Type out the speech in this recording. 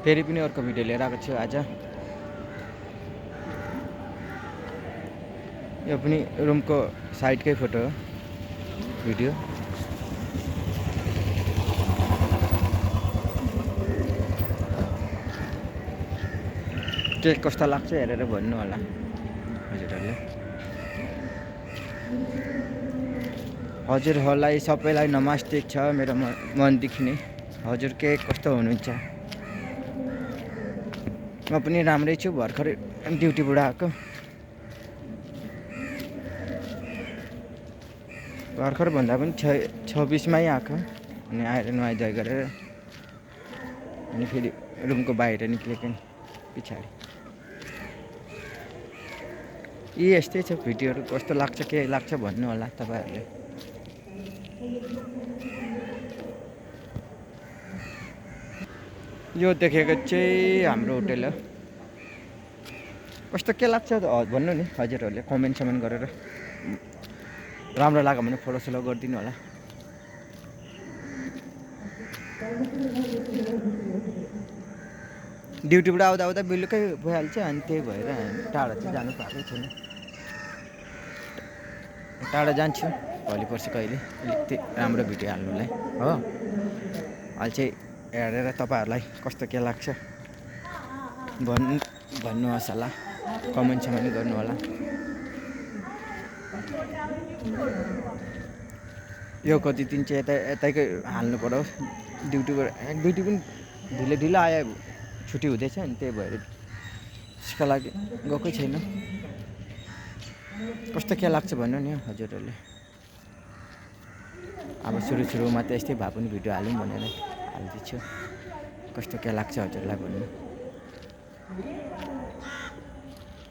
फेरि पनि अर्को भिडियो लिएर आएको छु आज। यो पनि रुमको साइडकै फोटो हो, भिडियो। के कस्तो लाग्छ हेरेर भन्नु होला हजुरहरूले। हजुरहरूलाई सबैलाई नमस्ते छ मेरो मनदेखि नै। हजुर के कस्तो हुनुहुन्छ? म पनि राम्रै छु, भर्खरै ड्युटीबाट आएको। भर्खर भन्दा पनि 26मै आएको। अनि आएर नुहाइधुवाइ गरेर अनि फेरि रुमको बाहिर निक्लेको नि पछाडि। यी यस्तै छ भिडियोहरू, कस्तो लाग्छ के लाग्छ भन्नु होला तपाईँहरूले। यो देखेको चाहिँ हाम्रो होटेल हो। कस्तो के लाग्छ भन्नु नि हजुरहरूले कमेन्ट गरेर। राम्रो लाग्यो भने फलो सलो गरिदिनु होला। ड्युटीबाट आउँदा आउँदा बेलुकै भइहाल्छ, अनि त्यही भएर टाढा चाहिँ जानु पाएकै छैन। टाढा जान्छु भोलि पर्सि कहिले अलिकति राम्रो भिडियो हाल्नुलाई हो। अहिले चाहिँ हेरेर तपाईँहरूलाई कस्तो के लाग्छ भन्नुहोस् होला, कमेन्ट गर्नु होला। यो कति दिन चाहिँ यतैकै हाल्नु पर्यो। ड्युटी पनि ढिलो आयो, छुट्टी हुँदैछ, अनि त्यही भएर त्यसको लागि गएकै छैन। कस्तो के लाग्छ भन्नु नि हजुरहरूले। अब सुरुमा त यस्तै भए पनि भिडियो हालौँ भनेर हालिदिन्छु। कस्तो के लाग्छ हजुरलाई भन्नु।